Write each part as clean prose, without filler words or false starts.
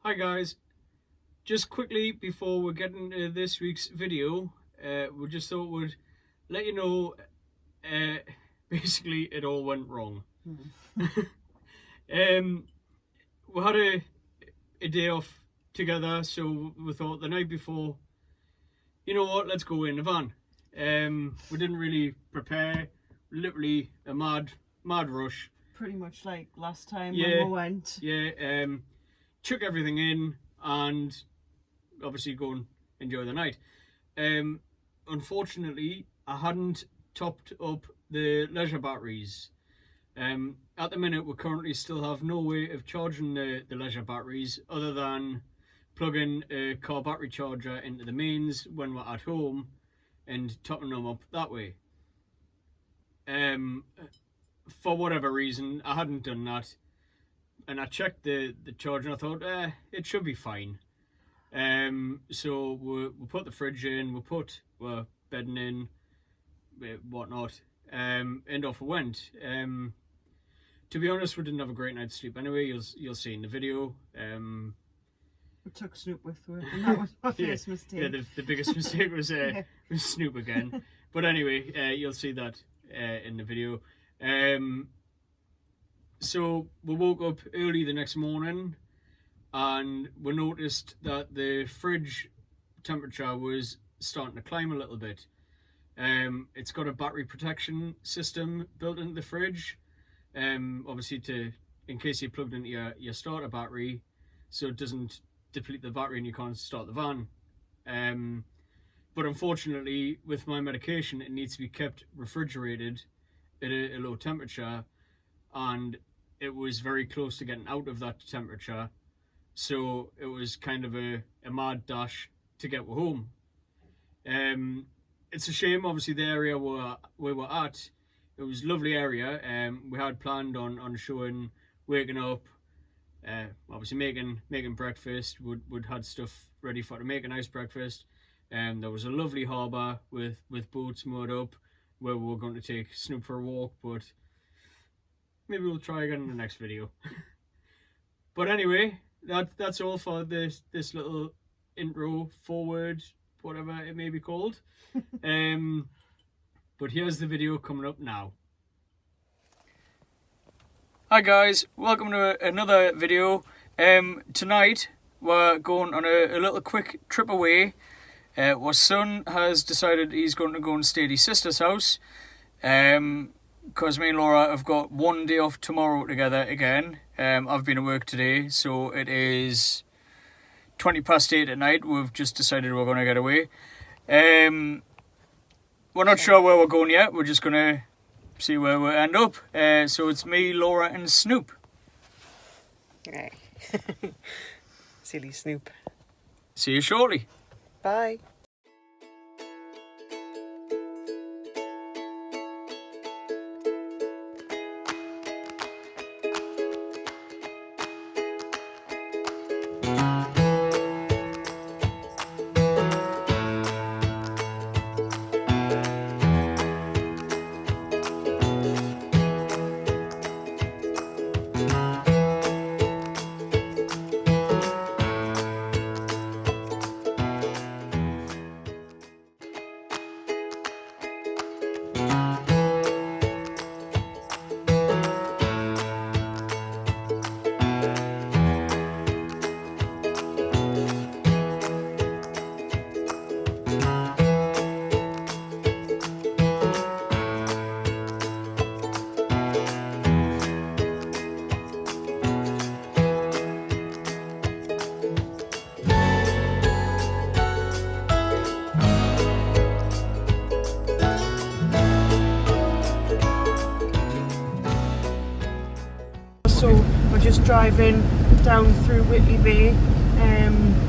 Hi guys, just quickly before we get into this week's video, we just thought we'd let you know, basically it all went wrong. We had a day off together, so we thought the night before, you know what, let's go in the van. We didn't really prepare, literally a mad rush. Pretty much like last time Yeah, when we went. Yeah, chuck everything in and obviously go and enjoy the night. Unfortunately, I hadn't topped up the leisure batteries. At the minute, we currently still have no way of charging the leisure batteries other than plugging a car battery charger into the mains when we're at home and topping them up that way. For whatever reason, I hadn't done that, and I checked the charger and I thought, it should be fine. So we put the fridge in, we put bedding in, whatnot, and off we went. To be honest, we didn't have a great night's sleep anyway. You'll see in the video. We took Snoop with us, and that was my first mistake. Yeah, the biggest mistake was was Snoop again. But anyway, you'll see that in the video. So we woke up early the next morning and we noticed that the fridge temperature was starting to climb a little bit. It's got a battery protection system built into the fridge, obviously in case you plugged into your starter battery, so it doesn't deplete the battery and you can't start the van. But unfortunately, with my medication, it needs to be kept refrigerated at a low temperature, and it was very close to getting out of that temperature, so it was kind of a mad dash to get home. It's a shame, obviously, the area we were at, it was a lovely area. We had planned on showing, waking up, obviously making breakfast. We'd had stuff ready to make a nice breakfast. There was a lovely harbour with boats moored up where we were going to take Snoop for a walk, but maybe we'll try again in the next video. But anyway, that's all for this little intro, forward, whatever it may be called. But here's the video coming up now. Hi guys, welcome to another video. Tonight we're going on a little quick trip away. Our son has decided he's going to go and stay at his sister's house, because me and Laura have got one day off tomorrow together again. I've been at work today, so it is 8:20 at night. We've just decided we're going to get away. We're not sure where we're going yet. We're just going to see where we end up. So it's me, Laura and Snoop. Right. Silly Snoop. See you shortly. Bye. So we're just driving down through Whitley Bay,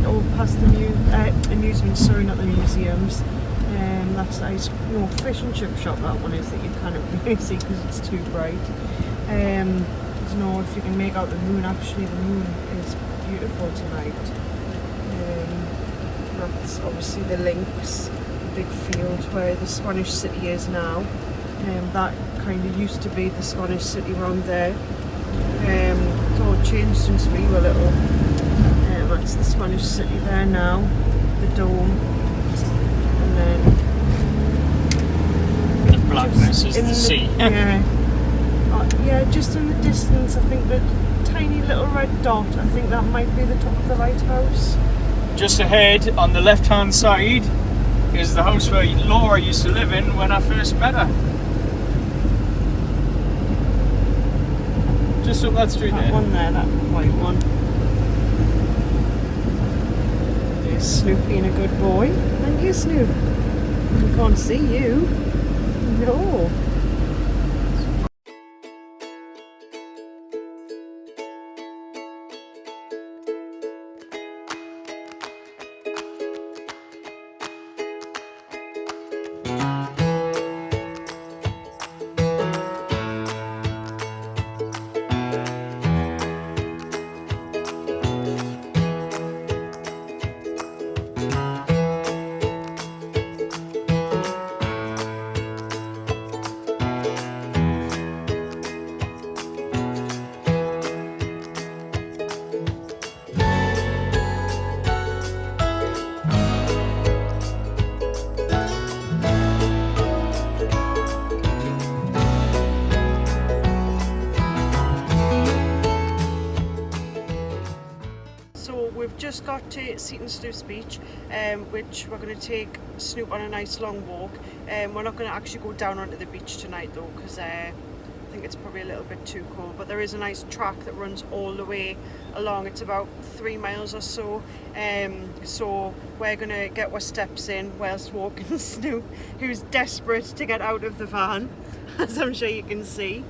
all past the amusements, sorry, not the museums. That's nice, fish and chip shop, that one is, that you can't really see because it's too bright. I don't know if you can make out the moon. Actually, the moon is beautiful tonight. That's obviously the links, the big field where the Spanish city is now. That kind of used to be the Spanish city around there. It's all changed since we were little. That's the Spanish city there now, the dome, and then The blackness is the sea. Yeah, yeah, just in the distance, I think the tiny little red dot, I think that might be the top of the lighthouse. Just ahead on the left hand side is the house where Laura used to live in when I first met her. Just up that street That there. one there, that white one. There's Snoop being a good boy. Thank you, Snoop. I can't see you. No. We've just got to Seaton Snoop's Beach, which we're going to take Snoop on a nice long walk. We're not going to actually go down onto the beach tonight though, because I think it's probably a little bit too cold, but there is a nice track that runs all the way along. It's about 3 miles or so, so we're going to get our steps in whilst walking Snoop, who's desperate to get out of the van, as I'm sure you can see.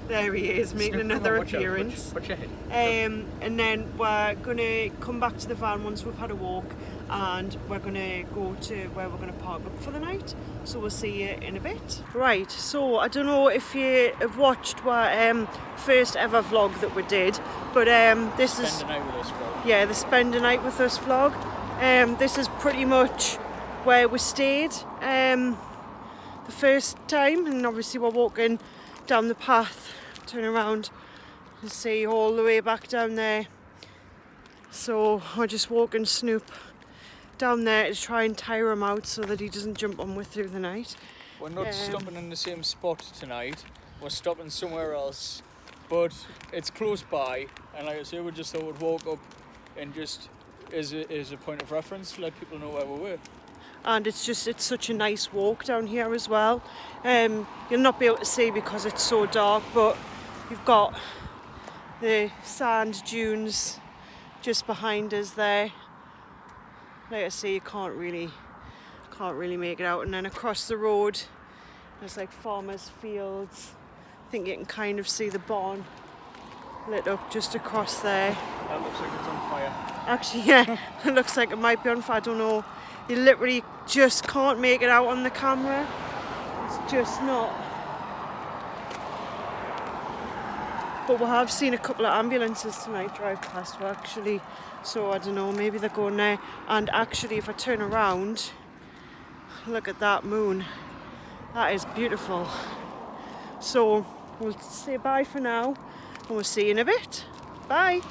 There he is, making another appearance. Watch your head. And then we're going to come back to the van once we've had a walk, and we're going to go to where we're going to park up for the night. So we'll see you in a bit. Right, so I don't know if you have watched our first ever vlog that we did, but this is... Spend the night with us vlog. Yeah, the Spend a Night with Us vlog. This is pretty much where we stayed the first time, and obviously we're walking down the path, turn around and see all the way back down there. So we're just walking Snoop down there to try and tire him out so that he doesn't jump on with through the night. We're not stopping in the same spot tonight. We're stopping somewhere else, but it's close by, and like I say, we just thought we'd walk up and just as a point of reference, let people know where we were. And it's such a nice walk down here as well. You'll not be able to see because it's so dark, but you've got the sand dunes just behind us there. Like I say, you can't really make it out. And then across the road there's like farmers' fields. I think you can kind of see the barn lit up just across there. That looks like it's on fire. Actually, yeah, it looks like it might be on fire. I don't know. You literally just can't make it out on the camera. It's just not. But we have seen a couple of ambulances tonight drive past, actually. So I don't know, maybe they're going there. And actually, if I turn around, look at that moon. That is beautiful. So we'll say bye for now, and we'll see you in a bit. Bye.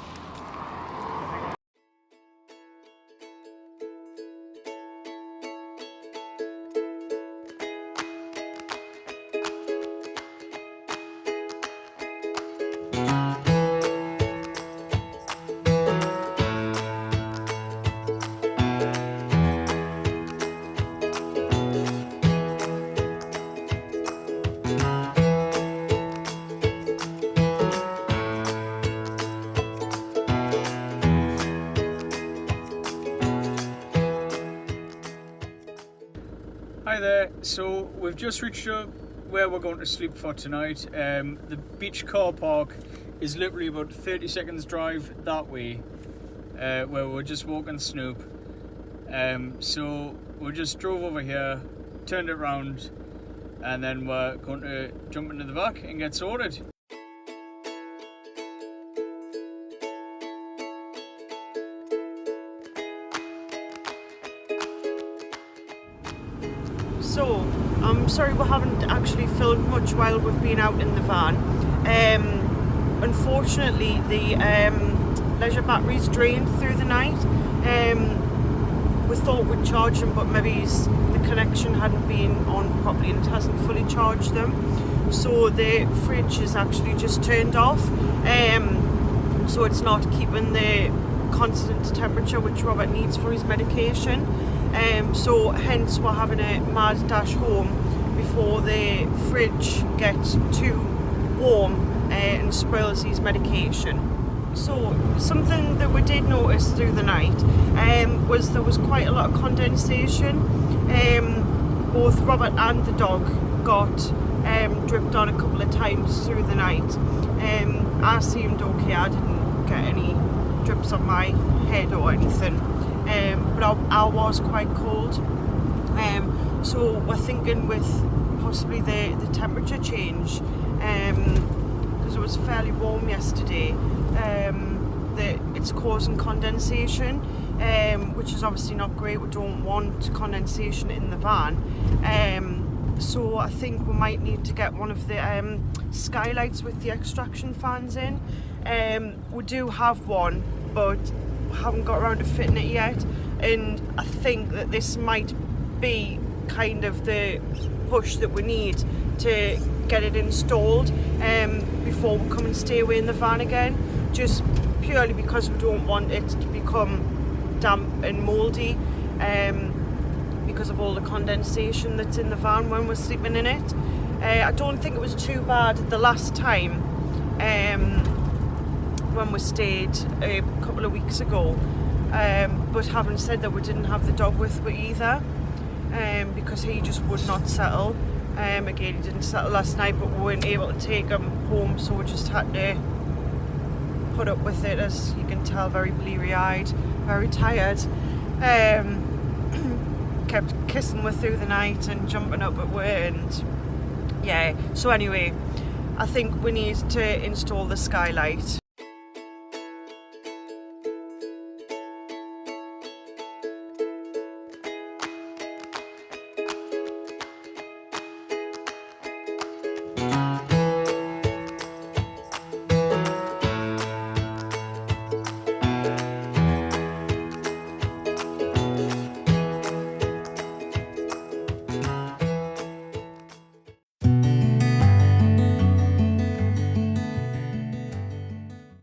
Hi there, so we've just reached where we're going to sleep for tonight. The beach car park is literally about 30 seconds drive that way, where we're just walking Snoop. So we just drove over here, turned it around, and then we're going to jump into the back and get sorted. So, I'm sorry we haven't actually filmed much while we've been out in the van. Unfortunately, the leisure batteries drained through the night. We thought we'd charge them, but maybe the connection hadn't been on properly and it hasn't fully charged them. So the fridge is actually just turned off. So it's not keeping the constant temperature which Robert needs for his medication. So hence we're having a mad dash home before the fridge gets too warm and spoils his medication. So something that we did notice through the night was there was quite a lot of condensation. Both Robert and the dog got dripped on a couple of times through the night. I seemed okay, I didn't get any drips on my head or anything, but I was quite cold. So we're thinking with possibly the temperature change, because it was fairly warm yesterday, that it's causing condensation, which is obviously not great. We don't want condensation in the van. So I think we might need to get one of the skylights with the extraction fans in. We do have one, but haven't got around to fitting it yet, and I think that this might be kind of the push that we need to get it installed before we come and stay away in the van again, just purely because we don't want it to become damp and mouldy, because of all the condensation that's in the van when we're sleeping in it. I don't think it was too bad the last time when we stayed a couple of weeks ago, but having said that, we didn't have the dog with me either, because he just would not settle. Again, he didn't settle last night, but we weren't able to take him home, so we just had to put up with it. As you can tell, very bleary-eyed, very tired. Kept kissing her through the night and jumping up at her, and yeah. So anyway, I think we need to install the skylight.